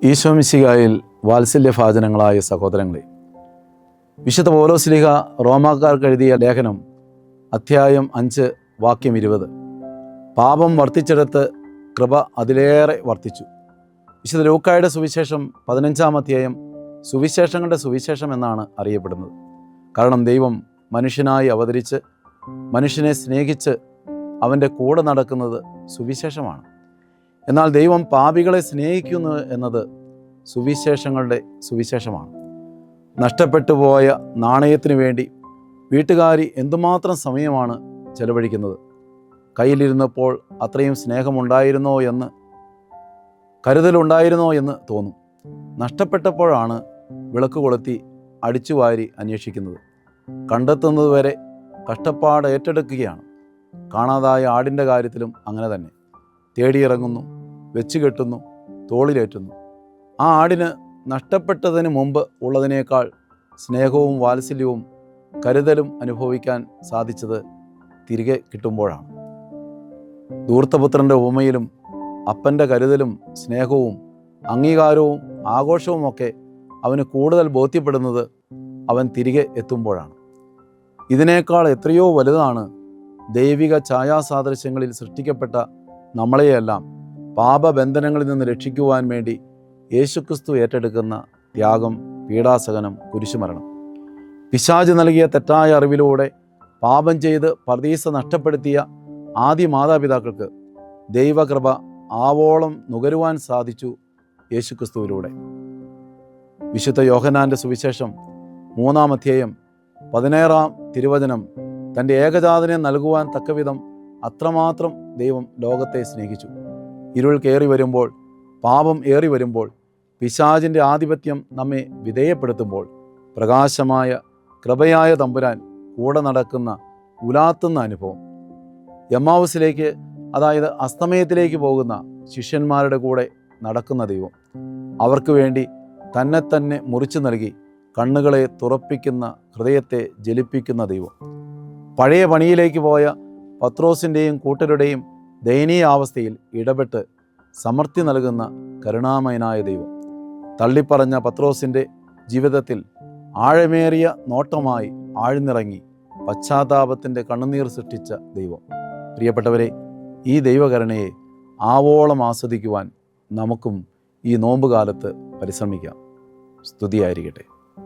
ഈശോ മിശിഹായിൽ വാത്സല്യഭാജനങ്ങളായ സഹോദരങ്ങളെ, വിശുദ്ധ പൗലോസ്ലീഹ റോമാക്കാർക്ക് എഴുതിയ ലേഖനം അധ്യായം 5 വാക്യം 20. പാപം വർദ്ധിച്ചിടത്ത് കൃപ അതിലേറെ വർദ്ധിച്ചു. വിശുദ്ധ ലൂക്കായുടെ സുവിശേഷം 15-ാം അധ്യായം സുവിശേഷങ്ങളുടെ സുവിശേഷം എന്നാണ് അറിയപ്പെടുന്നത്. കാരണം ദൈവം മനുഷ്യനായി അവതരിച്ച് മനുഷ്യനെ സ്നേഹിച്ച് അവൻ്റെ കൂടെ നടക്കുന്നത് സുവിശേഷമാണ്. എന്നാൽ ദൈവം പാപികളെ സ്നേഹിക്കുന്നു എന്നത് സുവിശേഷങ്ങളുടെ സുവിശേഷമാണ്. നഷ്ടപ്പെട്ടു പോയ നാണയത്തിന് വേണ്ടി വീട്ടുകാരി എന്തുമാത്രം സമയമാണ് ചെലവഴിക്കുന്നത്. കയ്യിലിരുന്നപ്പോൾ അത്രയും സ്നേഹമുണ്ടായിരുന്നോ എന്ന്, കരുതലുണ്ടായിരുന്നോ എന്ന് തോന്നും. നഷ്ടപ്പെട്ടപ്പോഴാണ് വിളക്ക് കൊളുത്തി അടിച്ചുവാരി അന്വേഷിക്കുന്നത്. കണ്ടെത്തുന്നതുവരെ കഷ്ടപ്പാട് ഏറ്റെടുക്കുകയാണ്. കാണാതായ ആടിൻ്റെ കാര്യത്തിലും അങ്ങനെ തന്നെ. തേടിയിറങ്ങുന്നു, വെച്ച് കെട്ടുന്നു, തോളിലേറ്റുന്നു. ആ ആടിന് നഷ്ടപ്പെട്ടതിന് മുമ്പ് ഉള്ളതിനേക്കാൾ സ്നേഹവും വാത്സല്യവും കരുതലും അനുഭവിക്കാൻ സാധിച്ചത് തിരികെ കിട്ടുമ്പോഴാണ്. ധൂർത്തപുത്രൻ്റെ ഉപമയിലും അപ്പൻ്റെ കരുതലും സ്നേഹവും അംഗീകാരവും ആഘോഷവുമൊക്കെ അവന് കൂടുതൽ ബോധ്യപ്പെടുന്നത് അവൻ തിരികെ എത്തുമ്പോഴാണ്. ഇതിനേക്കാൾ എത്രയോ വലുതാണ് ദൈവിക ഛായാസാദൃശ്യങ്ങളിൽ സൃഷ്ടിക്കപ്പെട്ട നമ്മളെയെല്ലാം പാപബന്ധനങ്ങളിൽ നിന്ന് രക്ഷിക്കുവാൻ വേണ്ടി യേശുക്രിസ്തു ഏറ്റെടുക്കുന്ന ത്യാഗം, പീഡാസഹനം, കുരിശുമരണം. പിശാച് നൽകിയ തെറ്റായ അറിവിലൂടെ പാപം ചെയ്ത് പർദീസ നഷ്ടപ്പെടുത്തിയ ആദ്യ മാതാപിതാക്കൾക്ക് ദൈവകൃപ ആവോളം നുകരുവാൻ സാധിച്ചു യേശുക്രിസ്തുവിലൂടെ. വിശുദ്ധ യോഹന്നാൻ്റെ സുവിശേഷം 3-ാം അധ്യായം 16-ാം തിരുവചനം തൻ്റെ ഏകജാതനെ നൽകുവാൻ തക്കവിധം അത്രമാത്രം ദൈവം ലോകത്തെ സ്നേഹിച്ചു. ഇരുൾ കയറി വരുമ്പോൾ, പാപം ഏറി വരുമ്പോൾ, പിശാചിൻ്റെ ആധിപത്യം നമ്മെ വിധേയപ്പെടുത്തുമ്പോൾ പ്രകാശമായ കൃപയായ തമ്പുരാൻ കൂടെ നടക്കുന്ന, ഉലാത്തുന്ന അനുഭവം. എമ്മാവുസിലേക്ക്, അതായത് അസ്തമയത്തിലേക്ക് പോകുന്ന ശിഷ്യന്മാരുടെ കൂടെ നടക്കുന്ന ദൈവം. അവർക്ക് വേണ്ടി തന്നെ മുറിച്ചു നൽകി കണ്ണുകളെ തുറപ്പിക്കുന്ന, ഹൃദയത്തെ ജലിപ്പിക്കുന്ന ദൈവം. പഴയ പണിയിലേക്ക് പോയ പത്രോസിൻ്റെയും കൂട്ടരുടെയും ദയനീയാവസ്ഥയിൽ ഇടപെട്ട് സമൃദ്ധി നൽകുന്ന കരുണാമയനായ ദൈവം. തള്ളിപ്പറഞ്ഞ പത്രോസിൻ്റെ ജീവിതത്തിൽ ആഴമേറിയ നോട്ടമായി ആഴ്ന്നിറങ്ങി പശ്ചാത്താപത്തിൻ്റെ കണ്ണുനീർ സൃഷ്ടിച്ച ദൈവം. പ്രിയപ്പെട്ടവരെ, ഈ ദൈവകരുണയെ ആവോളം ആസ്വദിക്കുവാൻ നമുക്കും ഈ നോമ്പുകാലത്ത് പരിശ്രമിക്കാം. സ്തുതിയായിരിക്കട്ടെ.